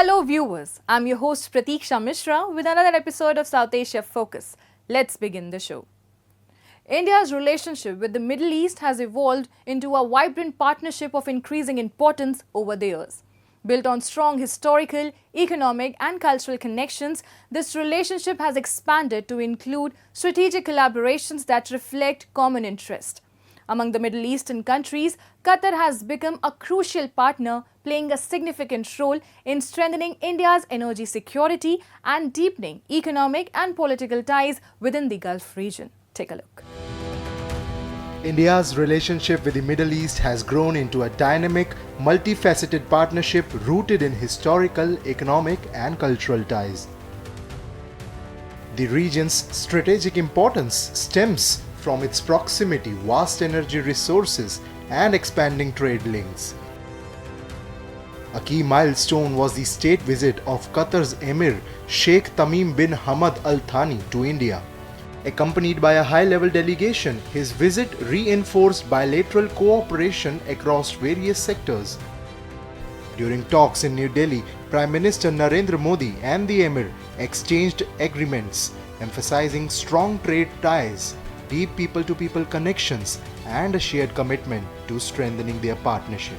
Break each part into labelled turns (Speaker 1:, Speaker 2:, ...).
Speaker 1: Hello viewers, I'm your host Pratiksha Mishra with another episode of South Asia Focus. Let's begin the show. India's relationship with the Middle East has evolved into a vibrant partnership of increasing importance over the years. Built on strong historical, economic and cultural connections, this relationship has expanded to include strategic collaborations that reflect common interest. Among the Middle Eastern countries, Qatar has become a crucial partner, playing a significant role in strengthening India's energy security and deepening economic and political ties within the Gulf region. Take a look.
Speaker 2: India's relationship with the Middle East has grown into a dynamic, multifaceted partnership rooted in historical, economic and cultural ties. The region's strategic importance stems from its proximity, vast energy resources and expanding trade links. A key milestone was the state visit of Qatar's Emir Sheikh Tamim bin Hamad Al Thani to India. Accompanied by a high-level delegation, his visit reinforced bilateral cooperation across various sectors. During talks in New Delhi, Prime Minister Narendra Modi and the Emir exchanged agreements emphasizing strong trade ties, deep people-to-people connections and a shared commitment to strengthening their partnership.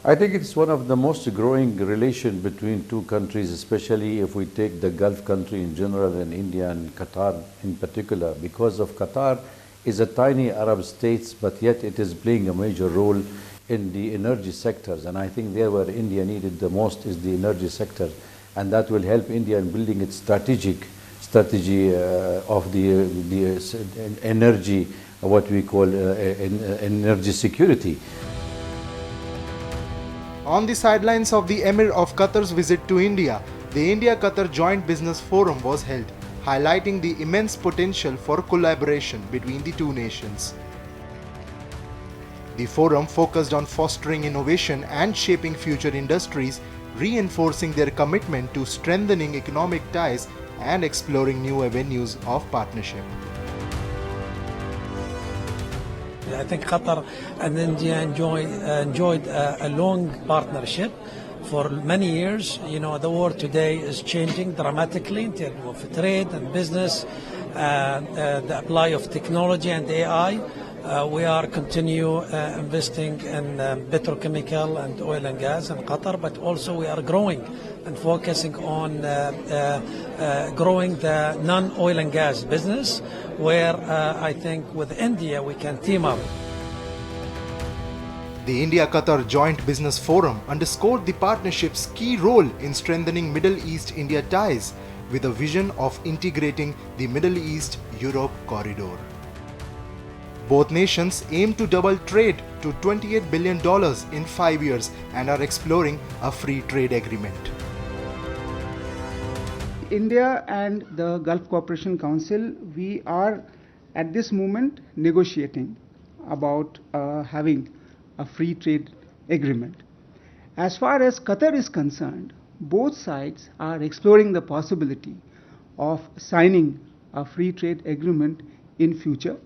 Speaker 3: I think it's one of the most growing relation between two countries, especially if we take the Gulf country in general and India and Qatar in particular, because of Qatar is a tiny Arab state, but yet it is playing a major role in the energy sectors. And I think there where India needed the most is the energy sector, and that will help India in building its strategy of the energy, what we call energy security.
Speaker 2: On the sidelines of the Emir of Qatar's visit to India, the India-Qatar Joint Business Forum was held, highlighting the immense potential for collaboration between the two nations. The forum focused on fostering innovation and shaping future industries, reinforcing their commitment to strengthening economic ties and exploring new avenues of partnership.
Speaker 4: I think Qatar and India enjoyed a long partnership for many years. You know, the world today is changing dramatically in terms of trade and business, the apply of technology and AI. We are continue investing in petrochemical and oil and gas in Qatar, but also we are growing and focusing on growing the non-oil and gas business, where I think with India we can team up.
Speaker 2: The India-Qatar Joint Business Forum underscored the partnership's key role in strengthening Middle East-India ties with a vision of integrating the Middle East-Europe corridor. Both nations aim to double trade to $28 billion in 5 years and are exploring a free trade agreement.
Speaker 5: India and the Gulf Cooperation Council, we are at this moment negotiating about having a free trade agreement. As far as Qatar is concerned, both sides are exploring the possibility of signing a free trade agreement in future,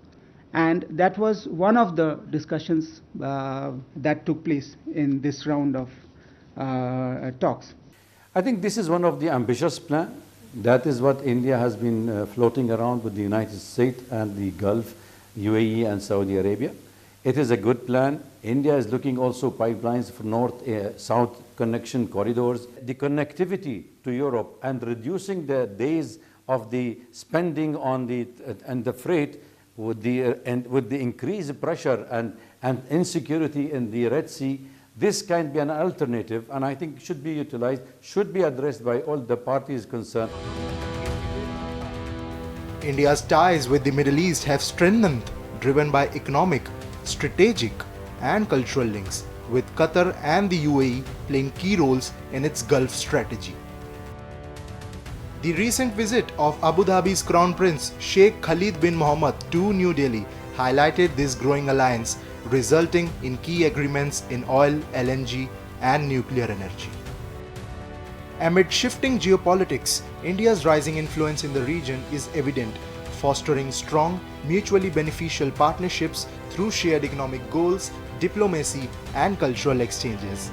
Speaker 5: and that was one of the discussions that took place in this round of talks.
Speaker 3: I think this is one of the ambitious plans. That is what India has been floating around with the United States and the Gulf, UAE and Saudi Arabia. It is a good plan. India is looking also pipelines for north-south connection corridors. The connectivity to Europe and reducing the days of the spending on the freight with the increased pressure and insecurity in the Red Sea. This can be an alternative, and I think should be utilized, should be addressed by all the parties concerned.
Speaker 2: India's ties with the Middle East have strengthened, driven by economic, strategic and cultural links, with Qatar and the UAE playing key roles in its Gulf strategy. The recent visit of Abu Dhabi's Crown Prince Sheikh Khalid bin Mohammed to New Delhi highlighted this growing alliance, resulting in key agreements in oil, LNG and nuclear energy. Amid shifting geopolitics, India's rising influence in the region is evident, fostering strong, mutually beneficial partnerships through shared economic goals, diplomacy and cultural exchanges.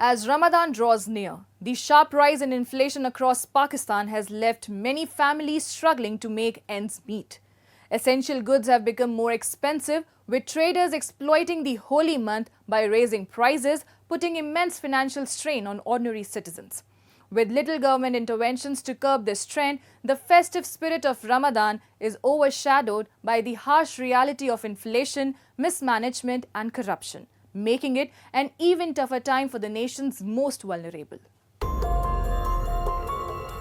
Speaker 1: As Ramadan draws near, the sharp rise in inflation across Pakistan has left many families struggling to make ends meet. Essential goods have become more expensive, with traders exploiting the holy month by raising prices, putting immense financial strain on ordinary citizens. With little government interventions to curb this trend, the festive spirit of Ramadan is overshadowed by the harsh reality of inflation, mismanagement and corruption, making it an even tougher time for the nation's most vulnerable.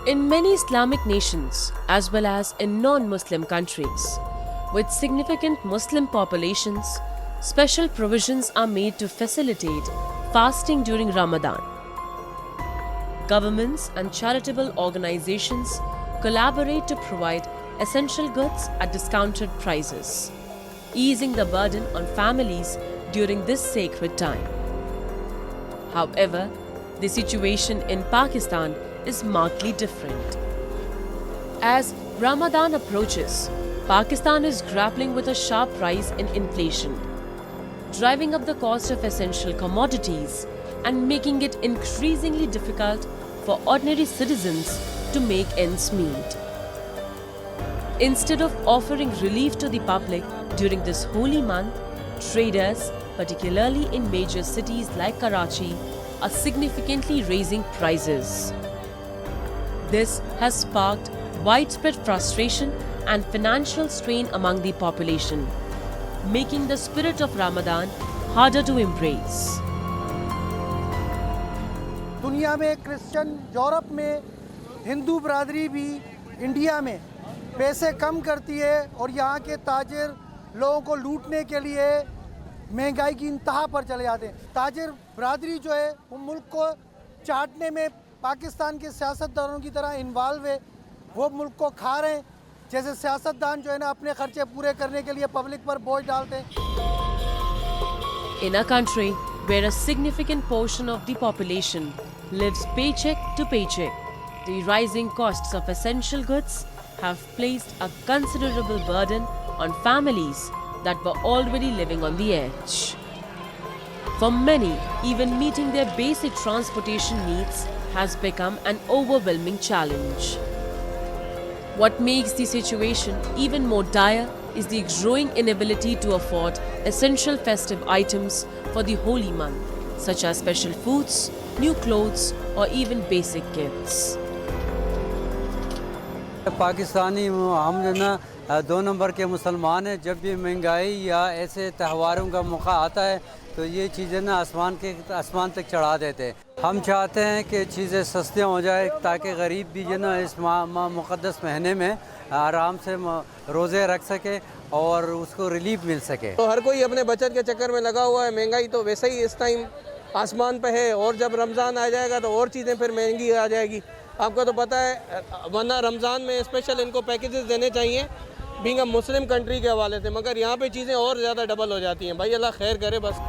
Speaker 6: In many Islamic nations, as well as in non-Muslim countries, with significant Muslim populations, special provisions are made to facilitate fasting during Ramadan. Governments and charitable organizations collaborate to provide essential goods at discounted prices, easing the burden on families during this sacred time. However, the situation in Pakistan is markedly different. As Ramadan approaches, Pakistan is grappling with a sharp rise in inflation, driving up the cost of essential commodities and making it increasingly difficult for ordinary citizens to make ends meet. Instead of offering relief to the public during this holy month, traders, particularly in major cities like Karachi, are significantly raising prices. This has sparked widespread frustration and financial strain among the population, making the spirit of Ramadan harder to embrace.
Speaker 7: दुनिया में Christian Europe में हिंदू बरादरी भी India में पैसे कम करती है और यहाँ के ताजिर लोगों को लूटने के लिए महंगाई की इंतहा पर चले जाते हैं। ताजिर बरादरी जो है वो मुल्क को चाटने में पाकिस्तान के सियासतदानों की तरह इन्वॉल्व है। वो मुल्क को खा रहे हैं, जैसे सियासतदान जो है ना अपने खर्चे पूरे करने के लिए पब्लिक पर बोझ डालते हैं।
Speaker 6: In a country where a significant portion of the population lives paycheck to paycheck, the rising costs of essential goods have placed a considerable burden on families that were already living on the edge. For many, even meeting their basic transportation needs has become an overwhelming challenge. What makes the situation even more dire is the growing inability to afford essential festive items for the holy month, such as special foods, new clothes, or even basic gifts.
Speaker 8: Pakistani हम जो ना 2 number के मुसलमान हैं। जब भी महंगाई या ऐसे त्योहारों का मौका आता है तो ये चीज़ें ना आसमान तक चढ़ा देते हैं। हम चाहते हैं कि चीज़ें सस्तियाँ हो जाए ताकि गरीब भी जो ना इस मुक़द्दस महीने में आराम से रोज़े रख सके और उसको रिलीफ मिल सके।
Speaker 9: तो हर कोई अपने बचत के चक्कर में लगा हुआ है। महंगाई तो वैसे ही इस टाइम आसमान पे है और जब रमज़ान आ जाएगा तो और चीज़ें फिर महंगी आ जाएगी। आपको तो पता है, वरना रमज़ान में स्पेशल इनको पैकेजेस देने चाहिए बीइंग अ मुस्लिम कंट्री के हवाले से, मगर यहाँ पे चीज़ें और ज़्यादा डबल हो जाती हैं। भाई अल्लाह खैर करे बस।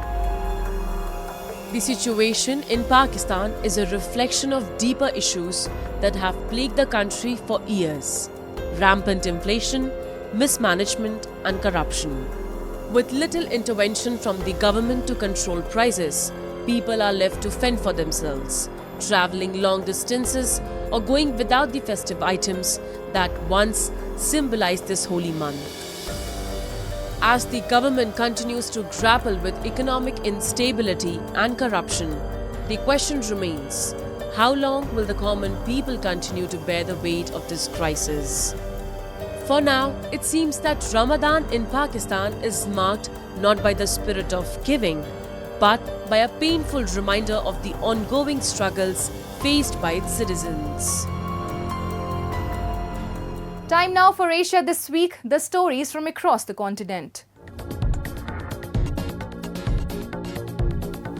Speaker 6: The situation in Pakistan is a reflection of deeper issues that have plagued the country for years: rampant inflation, mismanagement, and corruption. With little intervention from the government to control prices, people are left to fend for themselves, traveling long distances or going without the festive items that once symbolized this holy month. As the government continues to grapple with economic instability and corruption, the question remains: how long will the common people continue to bear the weight of this crisis? For now, it seems that Ramadan in Pakistan is marked not by the spirit of giving, but by a painful reminder of the ongoing struggles faced by its citizens.
Speaker 1: Time now for Asia This Week, the stories from across the continent.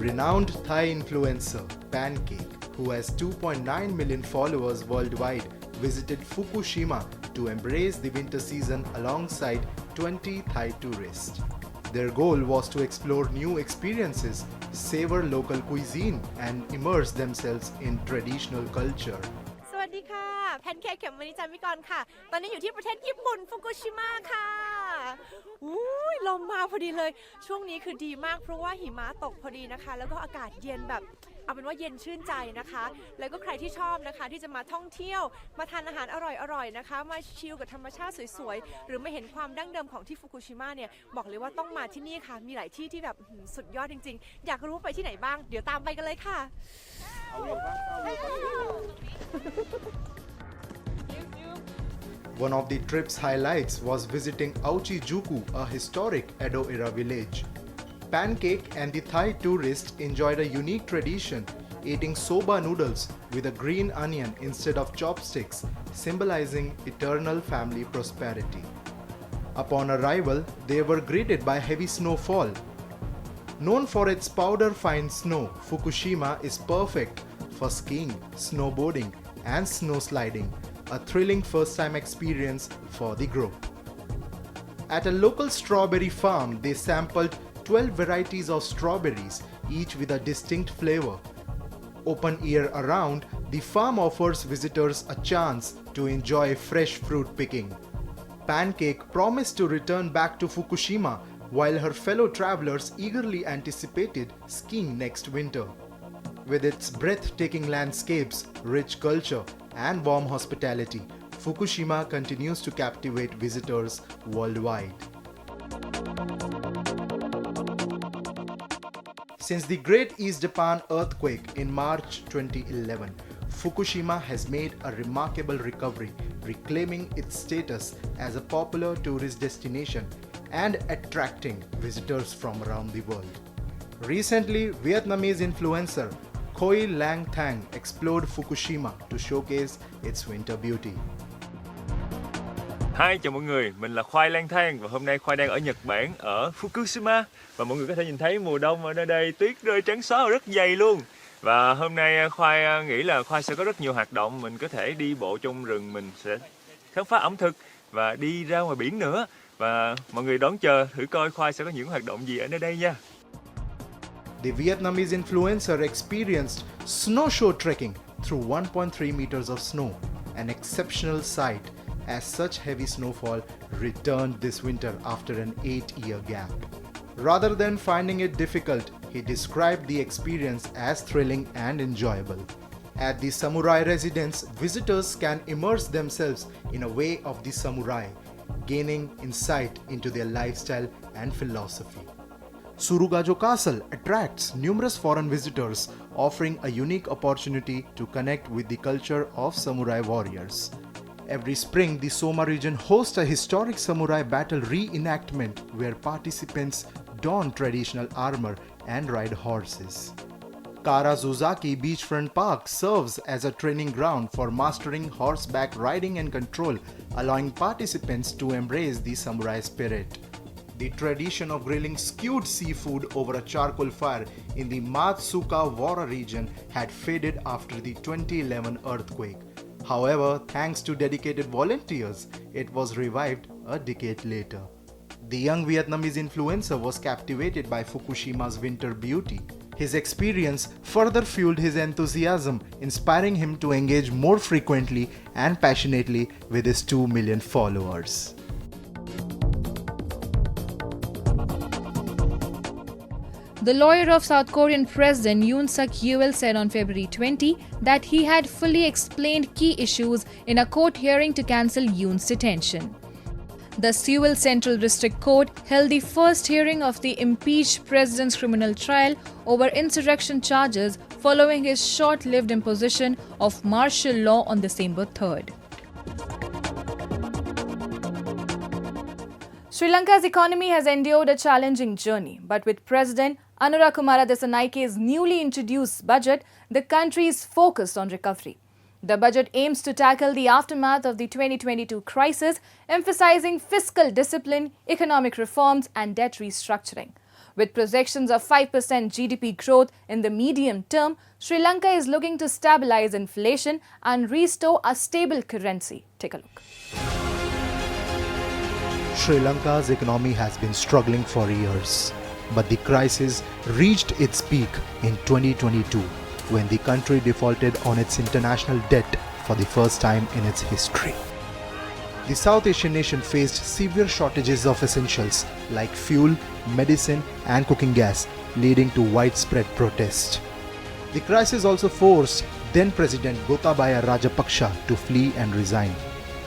Speaker 2: Renowned Thai influencer Pancake, who has 2.9 million followers worldwide, visited Fukushima to embrace the winter season alongside 20 Thai tourists. Their goal was to explore new experiences, savor local cuisine, and immerse themselves in traditional culture.
Speaker 10: สวัสดีค่ะแพนเค้กเขมมณีจันทร์วิกรค่ะตอนนี้อยู่ที่ประเทศญี่ปุ่นฟุกุชิมะค่ะลมมาพอดีเลยช่วงนี้คือดีมากเพราะว่าหิมะตกพอดีนะคะแล้วก็อากาศเย็นแบบ เอาเป็นว่าเย็นชื่นใจนะคะแล้วก็ใครที่ชอบนะคะที่จะมาท่องเที่ยวมาทานอาหารอร่อยๆนะคะมาชิลกับธรรมชาติสวยๆหรือมาเห็นความดั้งเดิมของที่ฟุกุชิมะเนี่ยบอกเลยว่าต้องมาที่นี่ค่ะมีหลายที่ที่แบบสุดยอดจริงๆอยากรู้ไปที่ไหนบ้างเดี๋ยวตามไปกันเลยค่ะ
Speaker 2: One of the trip's highlights was visiting Aochi-juku, a historic Edo-era village. Pancake and the Thai tourists enjoyed a unique tradition, eating soba noodles with a green onion instead of chopsticks, symbolizing eternal family prosperity. Upon arrival, they were greeted by heavy snowfall. Known for its powder-fine snow, Fukushima is perfect for skiing, snowboarding, and snow sliding, a thrilling first-time experience for the group. At a local strawberry farm, they sampled 12 varieties of strawberries, each with a distinct flavor. Open year around, the farm offers visitors a chance to enjoy fresh fruit picking. Pancake promised to return back to Fukushima, while her fellow travelers eagerly anticipated skiing next winter. With its breathtaking landscapes, rich culture, and warm hospitality, Fukushima continues to captivate visitors worldwide. Since the Great East Japan earthquake in March 2011, Fukushima has made a remarkable recovery, reclaiming its status as a popular tourist destination and attracting visitors from around the world. Recently, Vietnamese influencer Khoi Lang Thang explored Fukushima to showcase its winter beauty.
Speaker 11: Hi, chào mọi người, mình là Khoai Lang Thang và hôm nay Khoai đang ở Nhật Bản ở Fukushima và mọi người có thể nhìn thấy mùa đông ở nơi đây tuyết rơi trắng xóa và rất dày luôn. Và hôm nay Khoai nghĩ là Khoai sẽ có rất nhiều hoạt động, mình có thể đi bộ trong rừng, mình sẽ khám phá ẩm thực và đi ra ngoài biển nữa. Và mọi người đón chờ thử coi Khoai sẽ có những hoạt động gì ở nơi đây nha.
Speaker 2: The Vietnamese influencer experienced snowshoe trekking through 1.3 meters of snow, an exceptional sight as such heavy snowfall returned this winter after an 8-year gap. Rather than finding it difficult, he described the experience as thrilling and enjoyable. At the samurai residence, visitors can immerse themselves in a way of the samurai, gaining insight into their lifestyle and philosophy. Surugajo Castle attracts numerous foreign visitors, offering a unique opportunity to connect with the culture of samurai warriors. Every spring, the Soma region hosts a historic samurai battle reenactment where participants don traditional armor and ride horses. Karazuzaki Beachfront Park serves as a training ground for mastering horseback riding and control, allowing participants to embrace the samurai spirit. The tradition of grilling stewed seafood over a charcoal fire in the Matsuka-Wara region had faded after the 2011 earthquake. However, thanks to dedicated volunteers, it was revived a decade later. The young Vietnamese influencer was captivated by Fukushima's winter beauty. His experience further fueled his enthusiasm, inspiring him to engage more frequently and passionately with his 2 million followers.
Speaker 1: The lawyer of South Korean President Yoon Suk-yeol said on February 20 that he had fully explained key issues in a court hearing to cancel Yoon's detention. The Seoul Central District Court held the first hearing of the impeached president's criminal trial over insurrection charges following his short-lived imposition of martial law on December 3rd. Sri Lanka's economy has endured a challenging journey, but with President Anura Kumara Dissanayke's newly introduced budget, the country is focused on recovery. The budget aims to tackle the aftermath of the 2022 crisis, emphasizing fiscal discipline, economic reforms and debt restructuring. With projections of 5% GDP growth in the medium term, Sri Lanka is looking to stabilize inflation and restore a stable currency. Take a look.
Speaker 2: Sri Lanka's economy has been struggling for years, but the crisis reached its peak in 2022 when the country defaulted on its international debt for the first time in its history. The South Asian nation faced severe shortages of essentials like fuel, medicine and cooking gas, leading to widespread protest. The crisis also forced then President Gotabaya Rajapaksa to flee and resign.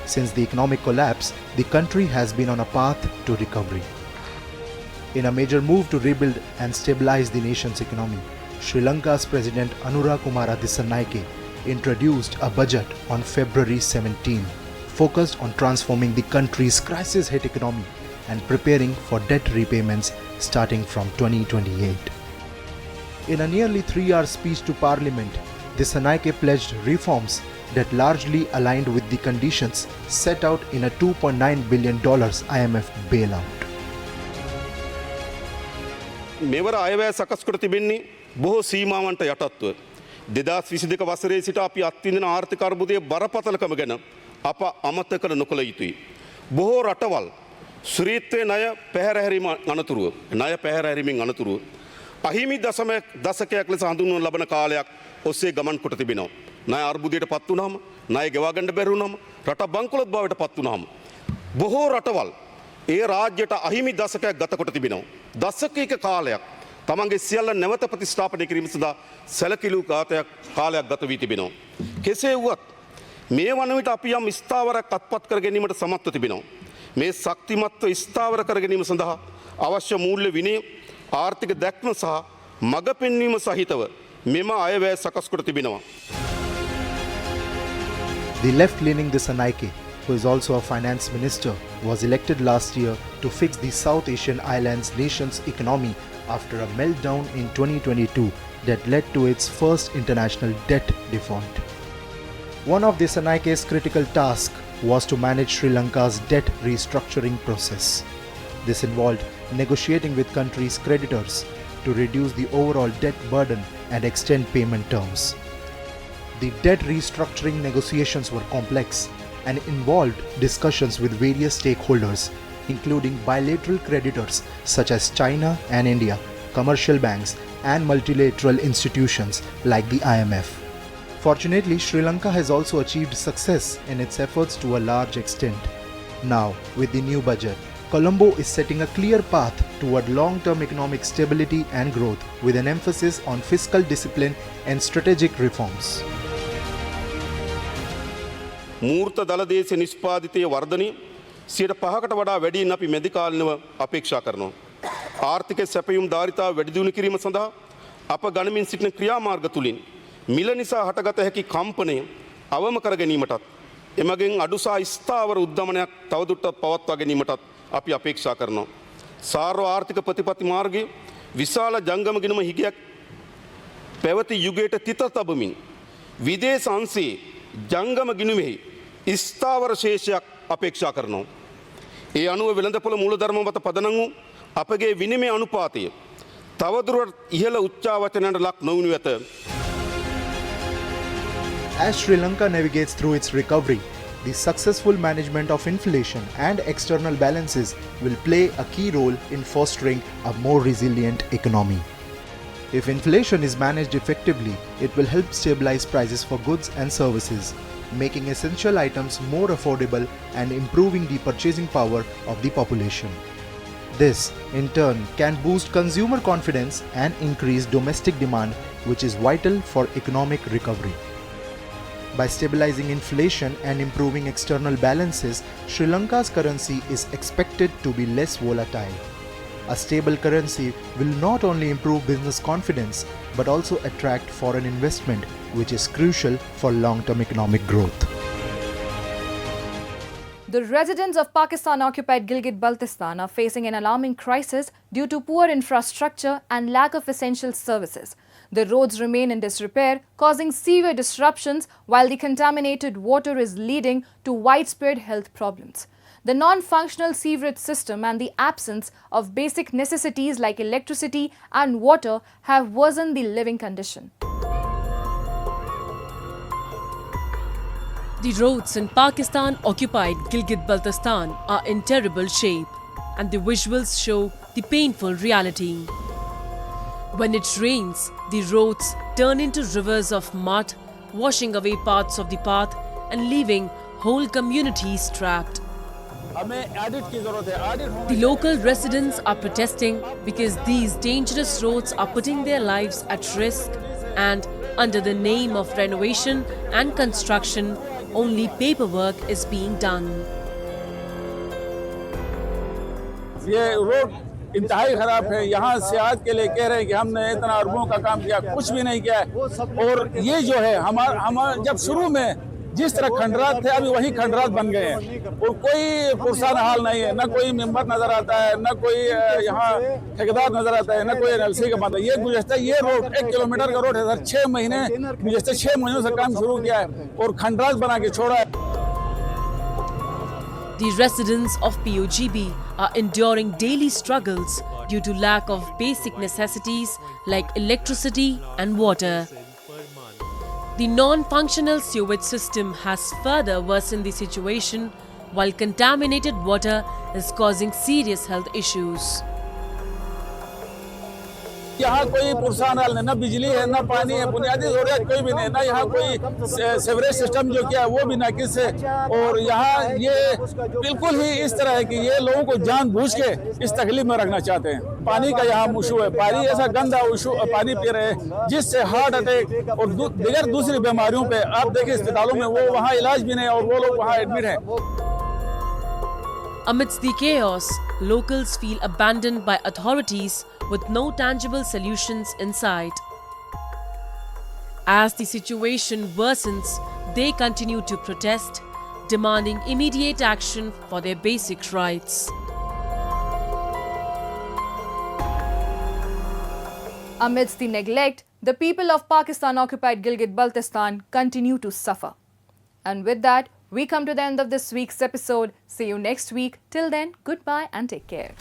Speaker 2: Since the economic collapse, the country has been on a path to recovery. In a major move to rebuild and stabilize the nation's economy, Sri Lanka's President Anura Kumara Dissanayake introduced a budget on February 17, focused on transforming the country's crisis-hit economy and preparing for debt repayments starting from 2028. In a nearly 3-hour speech to Parliament, Dissanayake pledged reforms that largely aligned with the conditions set out in a $2.9 billion IMF bailout.
Speaker 12: මෙවර අයවැය සකස් කර තිබෙන්නේ බොහෝ සීමාවන්ට යටත්ව 2022 වසරේ සිට අපි අත්විඳින ආර්ථික අර්බුදයේ බරපතලකම ගැන අප අමතක නොකළ යුතුයි. බොහෝ රටවල් ශ්‍රීත්වයේ ණය පැහැරහැරීමෙන් අනතුරුව අහිමි දශකයක් ලෙස හඳුන්වනු ලබන කාලයක් ඔස්සේ ගමන් කොට තිබෙනවා. ණය අර්බුදයට පත් වුණාම, ණය ගෙවා ගන්න බැරි වුණාම, රට බංකොලොත් බවට පත් වුණාම බොහෝ රටවල් ඒ රාජ්‍යයට අහිමි දශකයක් ගත කොට තිබෙනවා. දශකයක කාලයක් තමන්ගේ සියල්ල නැවත ප්‍රතිස්ථාපනය කිරීම සඳහා සැලකිලි කාලයක් ගත වී තිබෙනවා. කෙසේ වුවත් මේ වන විට අපි යම් ස්ථාවරයක් අත්පත් කර ගැනීමට සමත්ව තිබෙනවා. මේ ශක්තිමත්ව ස්ථාවර කර ගැනීම සඳහා අවශ්‍ය මූල්‍ය විනය, ආර්ථික දැක්ම සහ මඟ පෙන්වීම සහිතව මෙම අයවැය සකස් කොට තිබෙනවා.
Speaker 2: The left-leaning Dissanayake, who is also a finance minister, was elected last year to fix the South Asian islands nation's economy after a meltdown in 2022 that led to its first international debt default. One of Dissanayake's critical tasks was to manage Sri Lanka's debt restructuring process. This involved negotiating with country's creditors to reduce the overall debt burden and extend payment terms. The debt restructuring negotiations were complex and involved discussions with various stakeholders, including bilateral creditors such as China and India, commercial banks, and multilateral institutions like the IMF. Fortunately, Sri Lanka has also achieved success in its efforts to a large extent. Now, with the new budget, Colombo is setting a clear path toward long-term economic stability and growth with an emphasis on fiscal discipline and strategic reforms.
Speaker 12: මූර්ත දළදේශ නිෂ්පාදිතයේ වර්ධනය 5% වඩා වැඩියෙන් අපි මැදිකාලීනව අපේක්ෂා කරනවා. ආර්ථික සැපයුම් ධාරිතාව වැඩි දියුණු කිරීම සඳහා අප ගණමින් සිටින ක්‍රියාමාර්ග තුලින් මිල නිසා හටගත හැකි කම්පනය අවම කර ගැනීමටත් එමගින් අඩු සහ ස්ථාවර උද්දමනයක් තවදුරටත් පවත්වා ගැනීමටත් අපි අපේක්ෂා කරනවා. සාර්ව ආර්ථික ප්‍රතිපත්ති මාර්ගයේ විශාල ජංගම ගිණුම හිගයක් පැවති යුගයට තිත තබමින් විදේශ අංශයේ ජංගම ගිණුමෙහි ස්ථාවර ශේෂයක් අපේක්ෂා කරනවා. ඒ අනුව වෙළඳපොළ මූලධර්ම මත පදනම් වූ අපගේ විනිමය අනුපාතය තවදුරටත් ඉහළ උච්චාවචනයට ලක් නොවනු ඇත.
Speaker 2: As Sri Lanka navigates through its recovery, the successful management of inflation and external balances will play a key role in fostering a more resilient economy. If inflation is managed effectively, it will help stabilize prices for goods and services, making essential items more affordable and improving the purchasing power of the population. This, in turn, can boost consumer confidence and increase domestic demand, which is vital for economic recovery. By stabilizing inflation and improving external balances, Sri Lanka's currency is expected to be less volatile. A stable currency will not only improve business confidence but also attract foreign investment, which is crucial for long-term economic growth.
Speaker 1: The residents of Pakistan-occupied Gilgit Baltistan are facing an alarming crisis due to poor infrastructure and lack of essential services. The roads remain in disrepair, causing severe disruptions, while the contaminated water is leading to widespread health problems. The non-functional sewerage system and the absence of basic necessities like electricity and water have worsened the living condition.
Speaker 6: The roads in Pakistan-occupied Gilgit Baltistan are in terrible shape, and the visuals show the painful reality. When it rains, the roads turn into rivers of mud, washing away parts of the path and leaving whole communities trapped. The local residents are protesting because these dangerous roads are putting their lives at risk and Under the name of renovation and construction, only paperwork is being done.
Speaker 13: ये road इंतहाई खराब है। यहाँ से आज के लिए कह रहे हैं कि हमने इतना अरबों का काम किया, कुछ भी नहीं किया है। और ये जो है हमारा जब शुरू में जिस तरह खंडरात थे, अभी वही खंडरात बन गए हैं और कोई पुरसान हाल नहीं है। न कोई मेंबर नजर आता है, न कोई यहाँ ठेकेदार नजर आता है, न कोई एनएलसी का बंदा। ये रोड 1 किलोमीटर का रोड है सर। 6 महीनों से काम शुरू किया है और खंडरात बना के छोड़ा है।
Speaker 6: The residents of POGB are enduring daily struggles due to lack of basic necessities like electricity and water. The non-functional sewage system has further worsened the situation, while contaminated water is causing serious health issues.
Speaker 13: यहाँ कोई पुरसान हाल नहीं, न बिजली है, न पानी है, बुनियादी जरूरियात कोई भी नहीं, न यहाँ कोई सेवरेज सिस्टम जो किया है वो भी नाकिस है। और यहाँ ये बिल्कुल ही इस तरह है कि ये लोगों को जानबूझ के इस तकलीफ में रखना चाहते हैं। पानी का यहाँ इशू है, पानी ऐसा गंदा पानी पी रहे हैं जिससे हार्ट अटैक और दीगर दूसरी बीमारियों पे आप देखिए अस्पतालों में वो वहाँ इलाज भी नहीं और वो लोग वहाँ एडमिट हैं।
Speaker 6: Amidst the chaos, locals feel abandoned by authorities with no tangible solutions in sight. As the situation worsens, they continue to protest, demanding immediate action for their basic rights.
Speaker 1: Amidst the neglect, the people of Pakistan-occupied Gilgit Baltistan continue to suffer. And with that, we come to the end of this week's episode. See you next week. Till then, goodbye and take care.